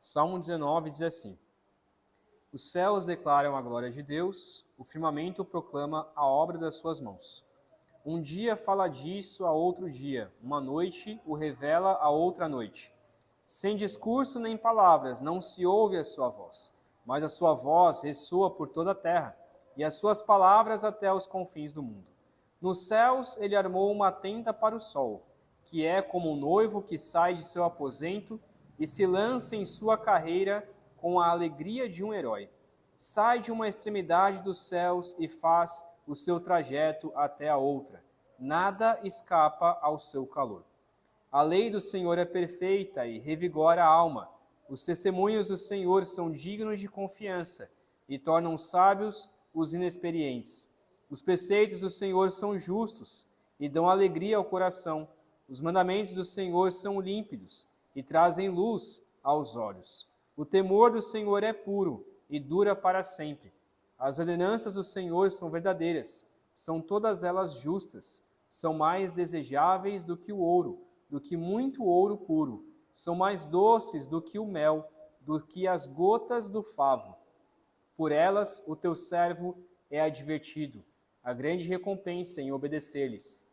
Salmo 19 diz assim: Os céus declaram a glória de Deus, o firmamento proclama a obra das suas mãos. Um dia fala disso a outro dia, uma noite o revela a outra noite. Sem discurso nem palavras, não se ouve a sua voz, mas a sua voz ressoa por toda a terra, e as suas palavras até os confins do mundo. Nos céus ele armou uma tenda para o sol, que é como um noivo que sai de seu aposento e se lança em sua carreira com a alegria de um herói. Sai de uma extremidade dos céus e faz o seu trajeto até a outra. Nada escapa ao seu calor. A lei do Senhor é perfeita e revigora a alma. Os testemunhos do Senhor são dignos de confiança e tornam sábios os inexperientes. Os preceitos do Senhor são justos e dão alegria ao coração. Os mandamentos do Senhor são límpidos e trazem luz aos olhos. O temor do Senhor é puro e dura para sempre. As ordenanças do Senhor são verdadeiras, são todas elas justas, são mais desejáveis do que o ouro, do que muito ouro puro, são mais doces do que o mel, do que as gotas do favo. Por elas o teu servo é advertido, a grande recompensa em obedecer-lhes.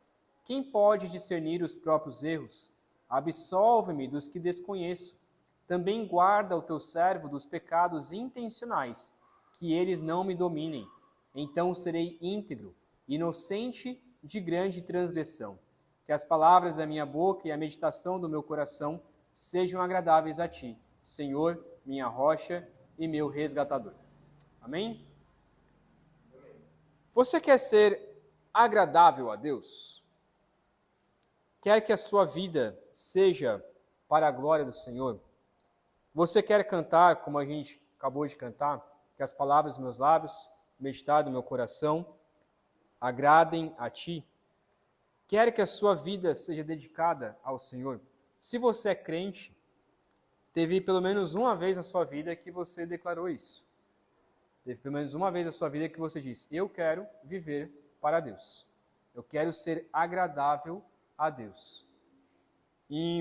Quem pode discernir os próprios erros? Absolve-me dos que desconheço. Também guarda o teu servo dos pecados intencionais, que eles não me dominem. Então serei íntegro, inocente de grande transgressão. Que as palavras da minha boca e a meditação do meu coração sejam agradáveis a ti, Senhor, minha rocha e meu resgatador. Amém? Você quer ser agradável a Deus? Quer que a sua vida seja para a glória do Senhor? Você quer cantar, como a gente acabou de cantar, que as palavras dos meus lábios, meditar do meu coração, agradem a Ti? Quer que a sua vida seja dedicada ao Senhor? Se você é crente, teve pelo menos uma vez na sua vida que você declarou isso. Teve pelo menos uma vez na sua vida que você disse: eu quero viver para Deus. Eu quero ser agradável a Deus. E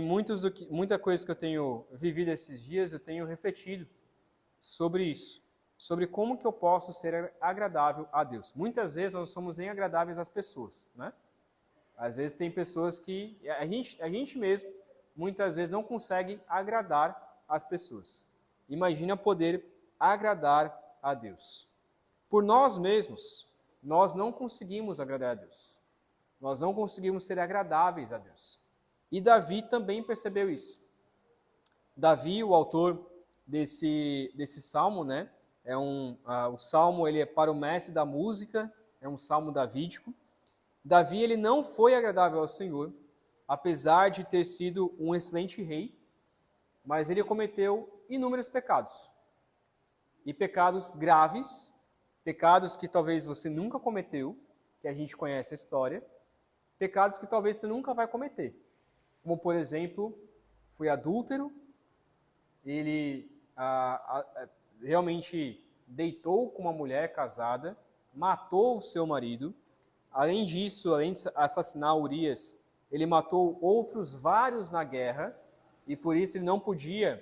muita coisa que eu tenho vivido esses dias, eu tenho refletido sobre isso, sobre como que eu posso ser agradável a Deus. Muitas vezes nós não somos nem agradáveis às pessoas, né? Às vezes tem pessoas que a gente mesmo, muitas vezes, não consegue agradar as pessoas. Imagina poder agradar a Deus. Por nós mesmos, nós não conseguimos agradar a Deus. Nós não conseguimos ser agradáveis a Deus. E Davi também percebeu isso. Davi, o autor desse salmo, né? O salmo ele é para o mestre da música, é um salmo davídico. Davi ele não foi agradável ao Senhor, apesar de ter sido um excelente rei, mas ele cometeu inúmeros pecados. E pecados graves, pecados que talvez você nunca cometeu, que a gente conhece a história, pecados que talvez você nunca vai cometer. Como, por exemplo, foi adúltero, ele realmente deitou com uma mulher casada, matou o seu marido. Além disso, além de assassinar Urias, ele matou outros vários na guerra, e por isso ele não podia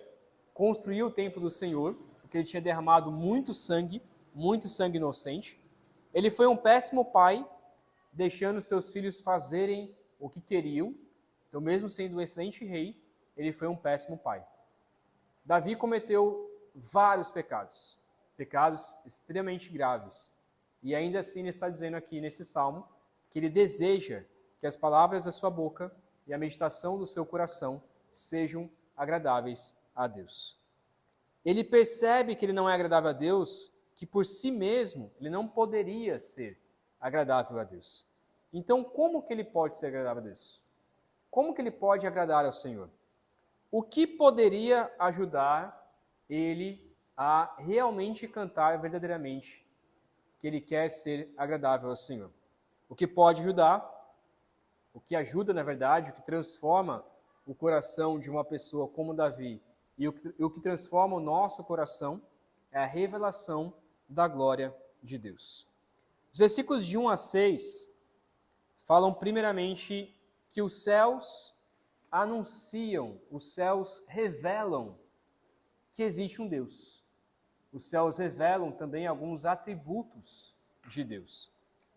construir o templo do Senhor, porque ele tinha derramado muito sangue inocente. Ele foi um péssimo pai, deixando seus filhos fazerem o que queriam. Então, mesmo sendo um excelente rei, ele foi um péssimo pai. Davi cometeu vários pecados, pecados extremamente graves. E ainda assim ele está dizendo aqui nesse salmo que ele deseja que as palavras da sua boca e a meditação do seu coração sejam agradáveis a Deus. Ele percebe que ele não é agradável a Deus, que por si mesmo ele não poderia ser agradável a Deus. Então, como que ele pode ser agradável a Deus? Como que ele pode agradar ao Senhor? O que poderia ajudar ele a realmente cantar verdadeiramente que ele quer ser agradável ao Senhor? O que pode ajudar, o que ajuda, na verdade, o que transforma o coração de uma pessoa como Davi e o que transforma o nosso coração é a revelação da glória de Deus. Os versículos de 1 a 6 falam primeiramente que os céus anunciam, os céus revelam que existe um Deus. Os céus revelam também alguns atributos de Deus.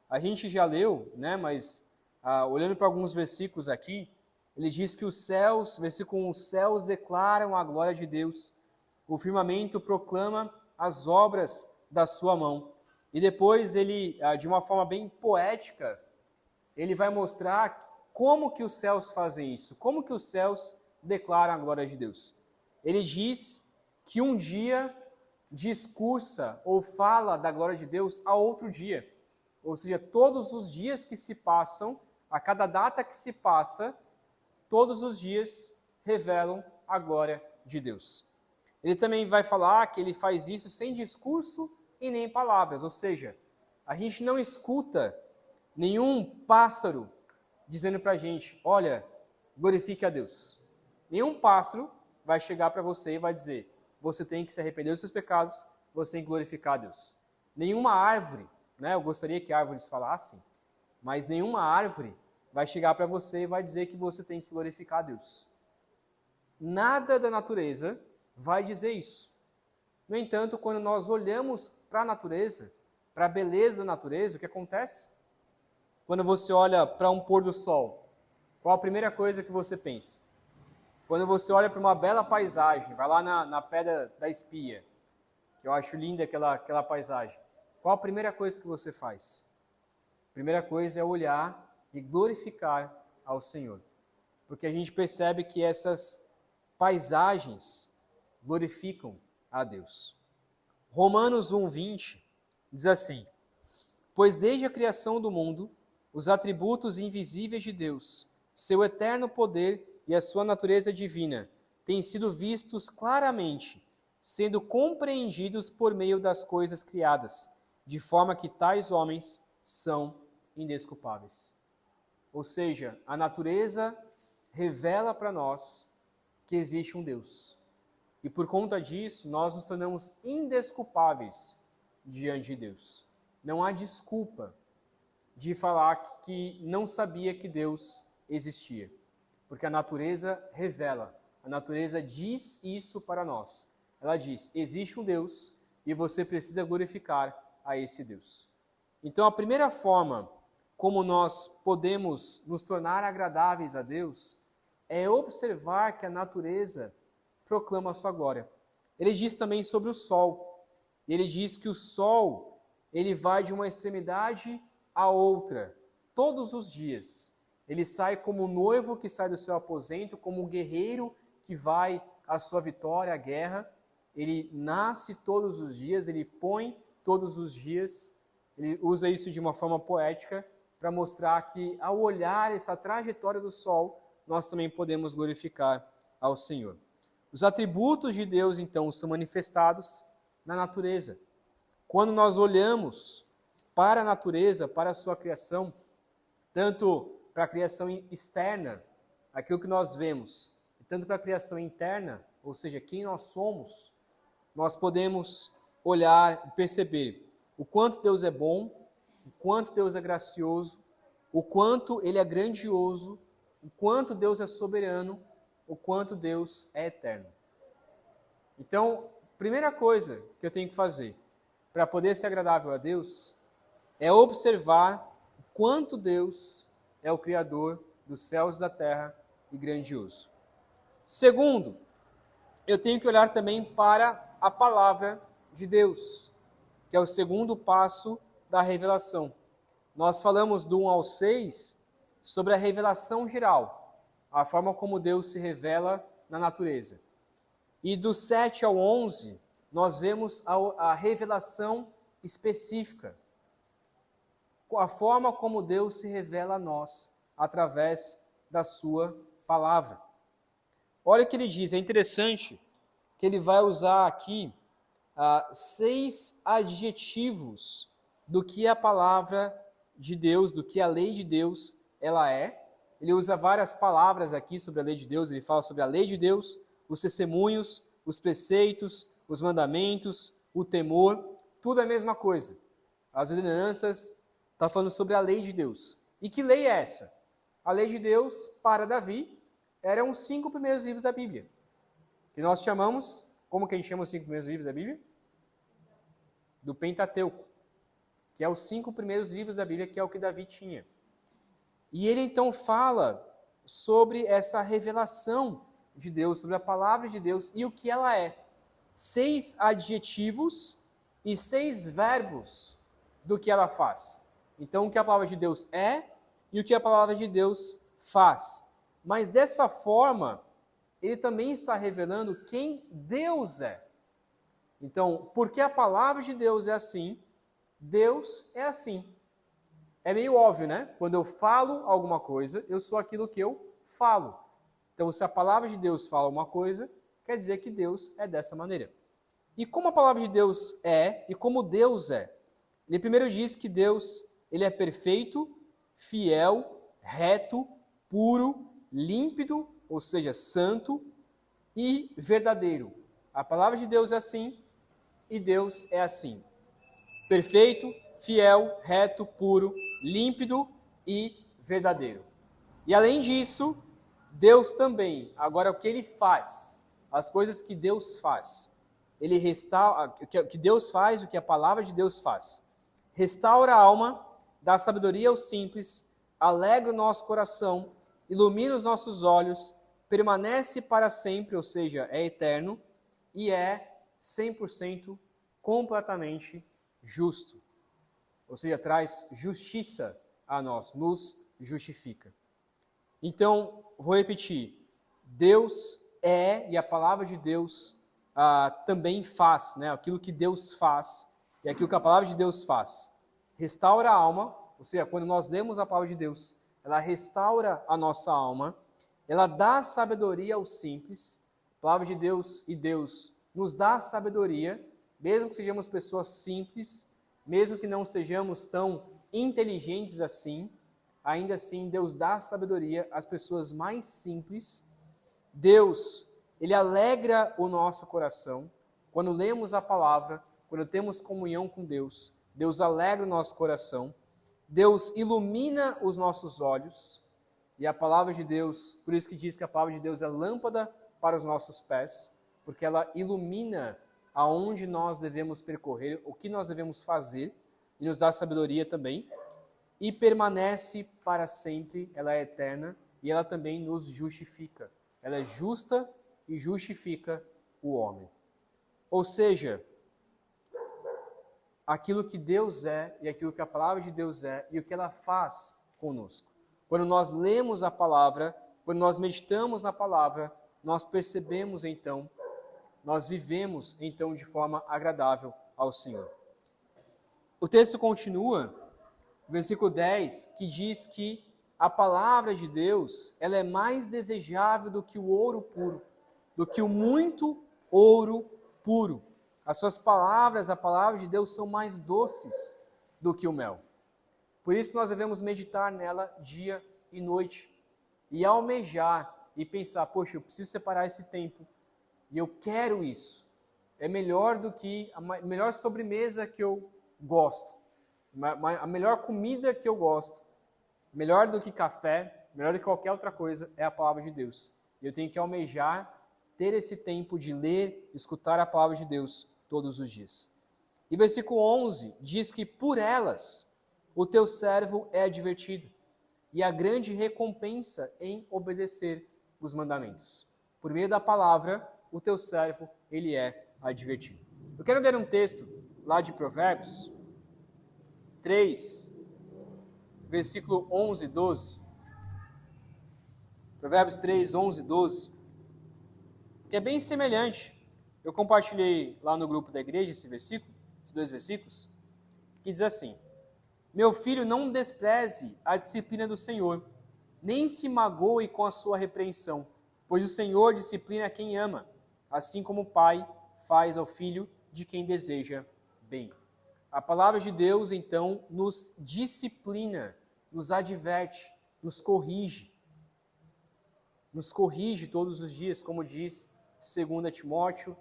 A gente já leu, né, mas olhando para alguns versículos aqui, ele diz que os céus, versículo 1, os céus declaram a glória de Deus, o firmamento proclama as obras da sua mão. E depois ele, de uma forma bem poética, ele vai mostrar como que os céus fazem isso, como que os céus declaram a glória de Deus. Ele diz que um dia discursa ou fala da glória de Deus a outro dia. Ou seja, todos os dias que se passam, a cada data que se passa, todos os dias revelam a glória de Deus. Ele também vai falar que ele faz isso sem discurso e nem palavras, ou seja, a gente não escuta nenhum pássaro dizendo para a gente, olha, glorifique a Deus. Nenhum pássaro vai chegar para você e vai dizer, você tem que se arrepender dos seus pecados, você tem que glorificar a Deus. Nenhuma árvore, né, eu gostaria que árvores falassem, mas nenhuma árvore vai chegar para você e vai dizer que você tem que glorificar a Deus. Nada da natureza vai dizer isso. No entanto, quando nós olhamos para a natureza, para a beleza da natureza, o que acontece? Quando você olha para um pôr do sol, qual a primeira coisa que você pensa? Quando você olha para uma bela paisagem, vai lá na Pedra da Espia, que eu acho linda aquela paisagem, qual a primeira coisa que você faz? A primeira coisa é olhar e glorificar ao Senhor. Porque a gente percebe que essas paisagens glorificam a Deus. Romanos 1:20 diz assim, pois desde a criação do mundo, os atributos invisíveis de Deus, seu eterno poder e a sua natureza divina, têm sido vistos claramente, sendo compreendidos por meio das coisas criadas, de forma que tais homens são indesculpáveis. Ou seja, a natureza revela para nós que existe um Deus. E por conta disso, nós nos tornamos indesculpáveis diante de Deus. Não há desculpa de falar que não sabia que Deus existia. Porque a natureza revela, a natureza diz isso para nós. Ela diz, existe um Deus e você precisa glorificar a esse Deus. Então a primeira forma como nós podemos nos tornar agradáveis a Deus é observar que a natureza proclama a sua glória. Ele diz também sobre o sol. Ele diz que o sol, ele vai de uma extremidade a outra, todos os dias. Ele sai como um noivo que sai do seu aposento, como um guerreiro que vai à sua vitória, à guerra. Ele nasce todos os dias, ele põe todos os dias. Ele usa isso de uma forma poética para mostrar que, ao olhar essa trajetória do sol, nós também podemos glorificar ao Senhor. Os atributos de Deus, então, são manifestados na natureza. Quando nós olhamos para a natureza, para a sua criação, tanto para a criação externa, aquilo que nós vemos, tanto para a criação interna, ou seja, quem nós somos, nós podemos olhar e perceber o quanto Deus é bom, o quanto Deus é gracioso, o quanto Ele é grandioso, o quanto Deus é soberano, o quanto Deus é eterno. Então, primeira coisa que eu tenho que fazer para poder ser agradável a Deus é observar o quanto Deus é o Criador dos céus e da terra e grandioso. Segundo, eu tenho que olhar também para a palavra de Deus, que é o segundo passo da revelação. Nós falamos do 1 ao 6 sobre a revelação geral, a forma como Deus se revela na natureza. E do 7 ao 11, nós vemos a revelação específica, a forma como Deus se revela a nós através da sua palavra. Olha o que ele diz, é interessante que ele vai usar aqui 6 adjetivos do que a palavra de Deus, do que a lei de Deus ela é. Ele usa várias palavras aqui sobre a lei de Deus, ele fala sobre a lei de Deus, os testemunhos, os preceitos, os mandamentos, o temor, tudo é a mesma coisa. As ordenanças está falando sobre a lei de Deus. E que lei é essa? A lei de Deus, para Davi, eram os 5 primeiros livros da Bíblia, que nós chamamos como que a gente chama os 5 primeiros livros da Bíblia? Do Pentateuco, que é os 5 primeiros livros da Bíblia, que é o que Davi tinha. E ele então fala sobre essa revelação de Deus, sobre a palavra de Deus e o que ela é. 6 adjetivos e 6 verbos do que ela faz. Então, o que a palavra de Deus é e o que a palavra de Deus faz. Mas dessa forma, ele também está revelando quem Deus é. Então, porque a palavra de Deus é assim, Deus é assim. É meio óbvio, né? Quando eu falo alguma coisa, eu sou aquilo que eu falo. Então, se a palavra de Deus fala uma coisa, quer dizer que Deus é dessa maneira. E como a palavra de Deus é e como Deus é? Ele primeiro diz que Deus, ele é perfeito, fiel, reto, puro, límpido, ou seja, santo e verdadeiro. A palavra de Deus é assim e Deus é assim. Perfeito, fiel, reto, puro, límpido e verdadeiro. E além disso, Deus também, agora o que ele faz, as coisas que Deus faz, ele restaura, o que Deus faz, o que a palavra de Deus faz. Restaura a alma, dá sabedoria aos simples, alegra o nosso coração, ilumina os nossos olhos, permanece para sempre, ou seja, é eterno, e é 100% completamente justo. Ou seja, traz justiça a nós, nos justifica. Então, vou repetir, Deus é, e a palavra de Deus também faz, né? Aquilo que Deus faz, e aquilo que a palavra de Deus faz. Restaura a alma, ou seja, quando nós lemos a palavra de Deus, ela restaura a nossa alma, ela dá sabedoria aos simples, a palavra de Deus e Deus nos dá sabedoria, mesmo que sejamos pessoas simples, mesmo que não sejamos tão inteligentes assim, ainda assim Deus dá sabedoria às pessoas mais simples. Deus, ele alegra o nosso coração. Quando lemos a palavra, quando temos comunhão com Deus, Deus alegra o nosso coração. Deus ilumina os nossos olhos. E a palavra de Deus, por isso que diz que a palavra de Deus é lâmpada para os nossos pés, porque ela ilumina aonde nós devemos percorrer, o que nós devemos fazer, e nos dá sabedoria também. E permanece para sempre, ela é eterna, e ela também nos justifica. Ela é justa e justifica o homem. Ou seja, aquilo que Deus é e aquilo que a palavra de Deus é e o que ela faz conosco. Quando nós lemos a palavra, quando nós meditamos na palavra, nós percebemos então, nós vivemos então de forma agradável ao Senhor. O texto continua, versículo 10, que diz que a palavra de Deus, ela é mais desejável do que o ouro puro, do que o muito ouro puro. As suas palavras, a palavra de Deus, são mais doces do que o mel. Por isso nós devemos meditar nela dia e noite. E almejar e pensar, poxa, eu preciso separar esse tempo. E eu quero isso. É melhor do que a melhor sobremesa que eu gosto. A melhor comida que eu gosto. Melhor do que café, melhor do que qualquer outra coisa, é a palavra de Deus. E eu tenho que almejar ter esse tempo de ler, escutar a palavra de Deus todos os dias. E versículo 11 diz que por elas o teu servo é advertido, e a grande recompensa em obedecer os mandamentos. Por meio da palavra, o teu servo, ele é advertido. Eu quero ler um texto lá de Provérbios 3, versículo 11 e 12. Provérbios 3, 11 e 12. Que é bem semelhante. Eu compartilhei lá no grupo da igreja esse versículo, esses 2 versículos, que diz assim: meu filho, não despreze a disciplina do Senhor, nem se magoe com a sua repreensão, pois o Senhor disciplina quem ama, assim como o pai faz ao filho de quem deseja bem. A palavra de Deus, então, nos disciplina, nos adverte, nos corrige todos os dias, como diz 2 Timóteo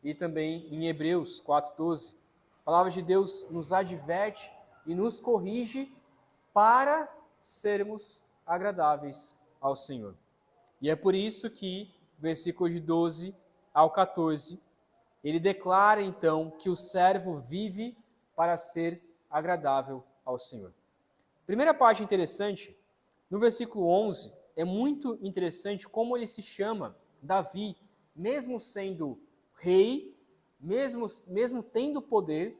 e também em Hebreus 4,12. A palavra de Deus nos adverte e nos corrige para sermos agradáveis ao Senhor. E é por isso que, versículo de 12 ao 14, ele declara então que o servo vive para ser agradável ao Senhor. Primeira parte interessante, no versículo 11, é muito interessante como ele se chama Davi, mesmo sendo rei, mesmo tendo poder,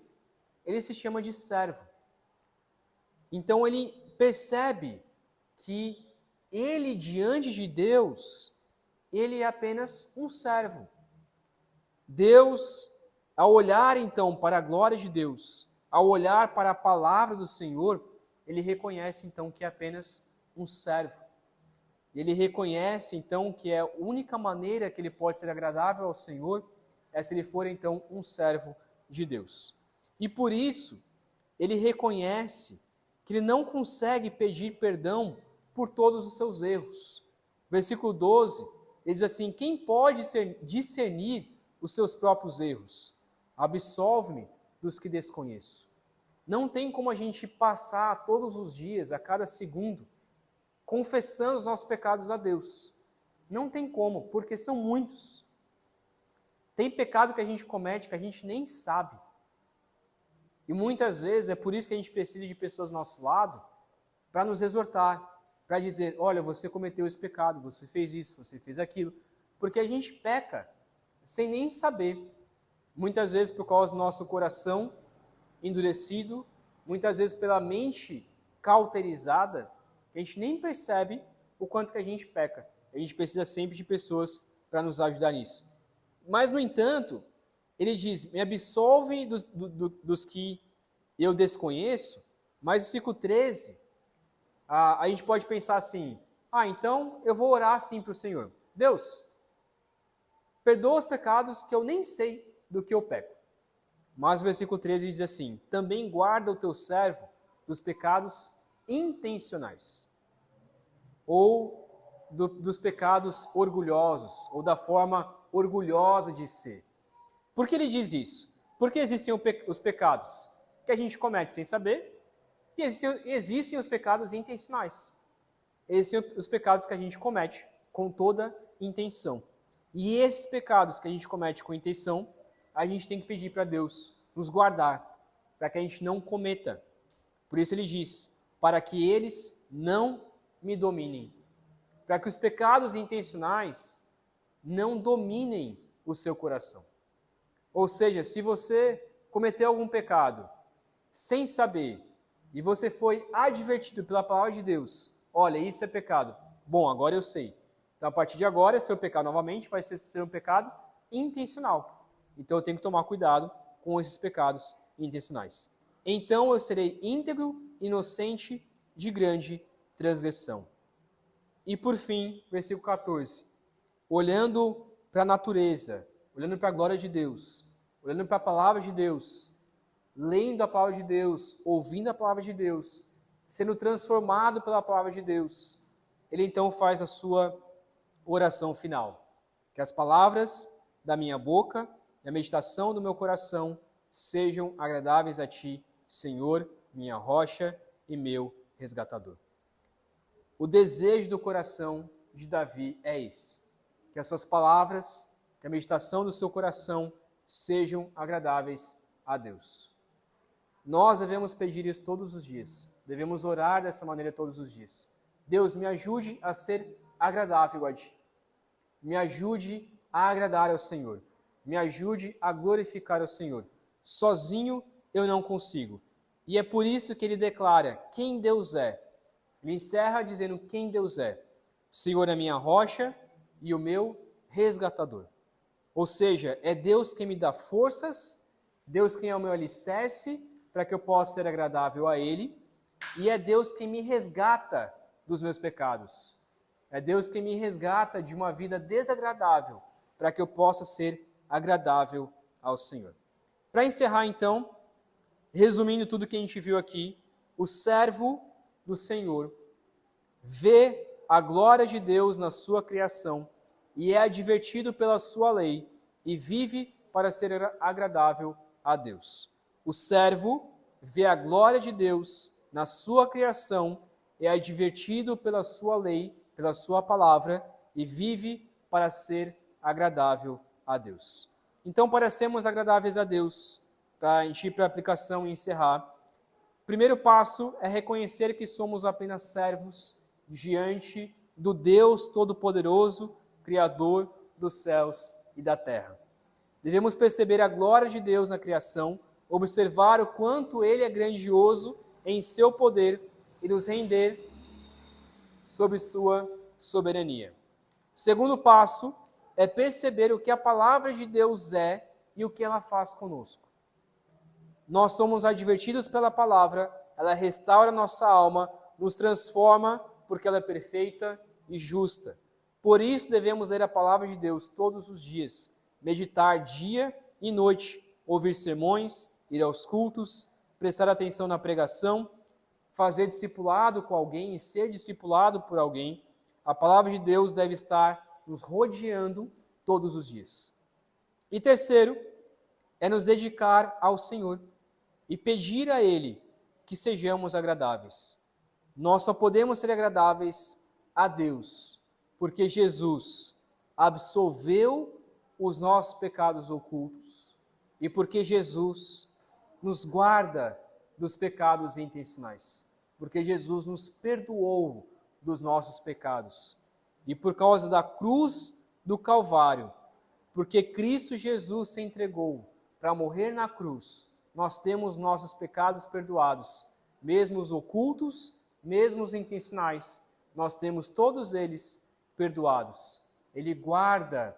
ele se chama de servo. Então ele percebe que ele, diante de Deus, ele é apenas um servo. Deus, ao olhar então para a glória de Deus, ao olhar para a palavra do Senhor, ele reconhece então que é apenas um servo. Ele reconhece então que a única maneira que ele pode ser agradável ao Senhor é se ele for então um servo de Deus. E por isso, ele reconhece que ele não consegue pedir perdão por todos os seus erros. Versículo 12, ele diz assim: quem pode discernir os seus próprios erros? Absolve-me dos que desconheço. Não tem como a gente passar todos os dias, a cada segundo, confessando os nossos pecados a Deus. Não tem como, porque são muitos. Tem pecado que a gente comete que a gente nem sabe. E muitas vezes é por isso que a gente precisa de pessoas ao nosso lado para nos exortar, para dizer: olha, você cometeu esse pecado, você fez isso, você fez aquilo. Porque a gente peca sem nem saber. Muitas vezes por causa do nosso coração endurecido, muitas vezes pela mente cauterizada, a gente nem percebe o quanto que a gente peca. A gente precisa sempre de pessoas para nos ajudar nisso. Mas, no entanto, ele diz: me absolve dos que eu desconheço. Mas, no versículo 13, a gente pode pensar assim: então eu vou orar assim para o Senhor. Deus, perdoa os pecados que eu nem sei do que eu peco. Mas o versículo 13 diz assim: também guarda o teu servo dos pecados intencionais, ou dos pecados orgulhosos, ou da forma orgulhosa de ser. Por que ele diz isso? Porque existem os pecados que a gente comete sem saber, e existem os pecados intencionais. Existem os pecados que a gente comete com toda intenção. E esses pecados que a gente comete com intenção, a gente tem que pedir para Deus nos guardar, para que a gente não cometa. Por isso ele diz: para que eles não me dominem. Para que os pecados intencionais não dominem o seu coração. Ou seja, se você cometeu algum pecado sem saber, e você foi advertido pela palavra de Deus: olha, isso é pecado. Bom, agora eu sei. Então, a partir de agora, seu pecado novamente vai ser um pecado intencional. Então, eu tenho que tomar cuidado com esses pecados intencionais. Então, eu serei íntegro, inocente, de grande transgressão. E, por fim, versículo 14. Olhando para a natureza, olhando para a glória de Deus, olhando para a palavra de Deus, lendo a palavra de Deus, ouvindo a palavra de Deus, sendo transformado pela palavra de Deus, ele então faz a sua oração final. Que as palavras da minha boca e a meditação do meu coração sejam agradáveis a ti, Senhor, minha rocha e meu resgatador. O desejo do coração de Davi é esse: que as suas palavras, que a meditação do seu coração sejam agradáveis a Deus. Nós devemos pedir isso todos os dias, devemos orar dessa maneira todos os dias. Deus, me ajude a ser agradável a ti. Me ajude a agradar ao Senhor. Me ajude a glorificar ao Senhor. Sozinho eu não consigo. E é por isso que ele declara quem Deus é. Ele encerra dizendo quem Deus é. O Senhor é minha rocha e o meu resgatador. Ou seja, é Deus quem me dá forças, Deus quem é o meu alicerce para que eu possa ser agradável a Ele, e é Deus quem me resgata dos meus pecados. É Deus quem me resgata de uma vida desagradável para que eu possa ser agradável ao Senhor. Para encerrar, então, resumindo tudo que a gente viu aqui, o servo do Senhor vê a glória de Deus na sua criação e é advertido pela sua lei e vive para ser agradável a Deus. O servo vê a glória de Deus na sua criação, é advertido pela sua lei, pela sua palavra e vive para ser agradável a Deus. Então, para sermos agradáveis a Deus, para a gente ir para a aplicação e encerrar, o primeiro passo é reconhecer que somos apenas servos diante do Deus Todo-Poderoso, Criador dos céus e da terra. Devemos perceber a glória de Deus na criação, observar o quanto Ele é grandioso em seu poder e nos render sob sua soberania. O segundo passo é perceber o que a palavra de Deus é e o que ela faz conosco. Nós somos advertidos pela palavra, ela restaura nossa alma, nos transforma porque ela é perfeita e justa. Por isso devemos ler a palavra de Deus todos os dias, meditar dia e noite, ouvir sermões, ir aos cultos, prestar atenção na pregação, fazer discipulado com alguém e ser discipulado por alguém. A palavra de Deus deve estar nos rodeando todos os dias. E terceiro, é nos dedicar ao Senhor e pedir a Ele que sejamos agradáveis. Nós só podemos ser agradáveis a Deus, porque Jesus absolveu os nossos pecados ocultos e porque Jesus nos guarda dos pecados intencionais, porque Jesus nos perdoou dos nossos pecados. E por causa da cruz do Calvário, porque Cristo Jesus se entregou para morrer na cruz, nós temos nossos pecados perdoados, mesmo os ocultos, mesmo os intencionais, nós temos todos eles perdoados. Ele guarda,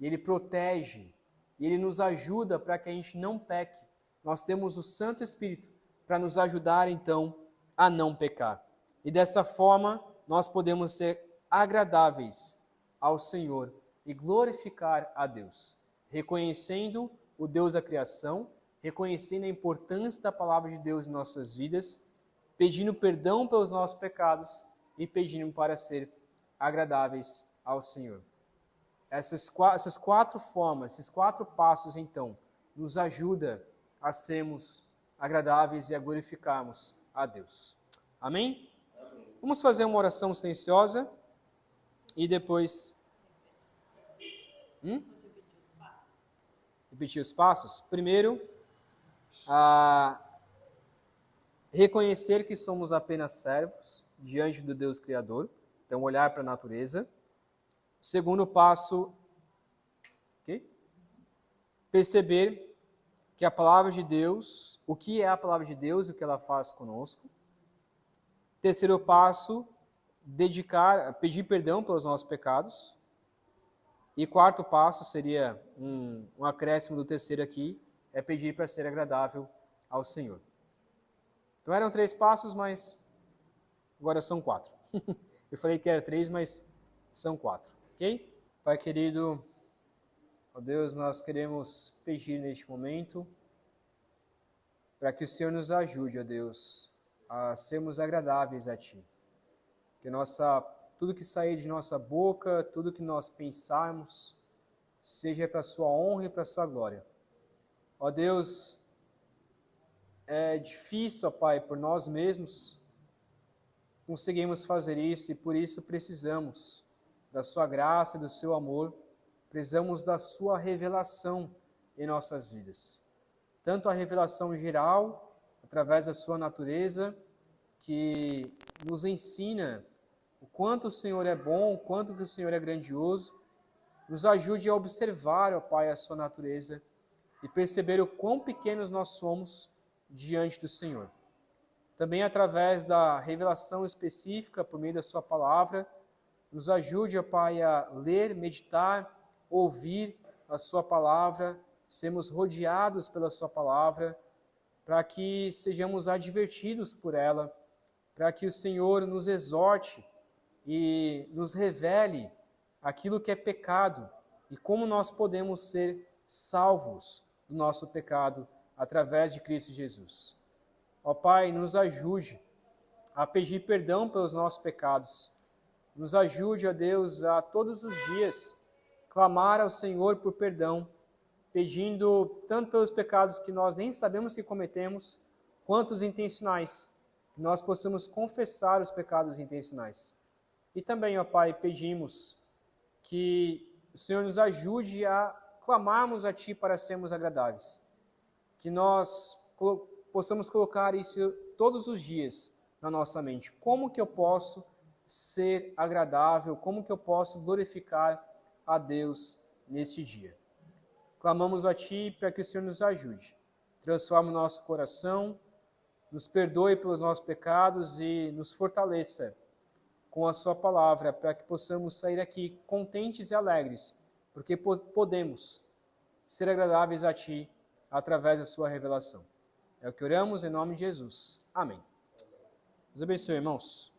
Ele protege, Ele nos ajuda para que a gente não peque. Nós temos o Santo Espírito para nos ajudar, então, a não pecar. E dessa forma, nós podemos ser agradáveis ao Senhor e glorificar a Deus, reconhecendo o Deus da criação, reconhecendo a importância da palavra de Deus em nossas vidas, pedindo perdão pelos nossos pecados e pedindo para ser agradáveis ao Senhor. Essas quatro formas, esses quatro passos, então, nos ajudam a sermos agradáveis e a glorificarmos a Deus. Amém? Vamos fazer uma oração silenciosa e depois... Repetir os passos? Primeiro, reconhecer que somos apenas servos diante do Deus Criador. Então, olhar para a natureza. Segundo passo, perceber que a palavra de Deus, o que é a palavra de Deus e o que ela faz conosco. Terceiro passo, pedir perdão pelos nossos pecados. E quarto passo seria um acréscimo do terceiro aqui, é pedir para ser agradável ao Senhor. Então eram 3 passos, mas agora são 4. Eu falei que era 3, mas são 4, ok? Pai querido, ó Deus, nós queremos pedir neste momento para que o Senhor nos ajude, ó Deus, a sermos agradáveis a Ti. Que tudo que sair de nossa boca, tudo que nós pensarmos, seja para a Sua honra e para a Sua glória. Ó Deus, é difícil, ó Pai, por nós mesmos conseguimos fazer isso e por isso precisamos da Sua graça e do Seu amor, precisamos da Sua revelação em nossas vidas. Tanto a revelação geral, através da Sua natureza, que nos ensina o quanto o Senhor é bom, o quanto que o Senhor é grandioso, nos ajude a observar, ó Pai, a Sua natureza e perceber o quão pequenos nós somos diante do Senhor. Também através da revelação específica por meio da Sua palavra, nos ajude, ó Pai, a ler, meditar, ouvir a Sua palavra, sermos rodeados pela Sua palavra, para que sejamos advertidos por ela, para que o Senhor nos exorte e nos revele aquilo que é pecado e como nós podemos ser salvos do nosso pecado através de Cristo Jesus. Ó Pai, nos ajude a pedir perdão pelos nossos pecados. Nos ajude, ó Deus, a todos os dias clamar ao Senhor por perdão, pedindo tanto pelos pecados que nós nem sabemos que cometemos, quanto os intencionais, que nós possamos confessar os pecados intencionais. E também, ó Pai, pedimos que o Senhor nos ajude a clamarmos a Ti para sermos agradáveis. Que nós possamos colocar isso todos os dias na nossa mente. Como que eu posso ser agradável? Como que eu posso glorificar a Deus neste dia? Clamamos a Ti para que o Senhor nos ajude. Transforme o nosso coração, nos perdoe pelos nossos pecados e nos fortaleça com a Sua palavra, para que possamos sair aqui contentes e alegres, porque podemos ser agradáveis a Ti através da Sua revelação. É o que oramos em nome de Jesus. Amém. Deus abençoe, irmãos.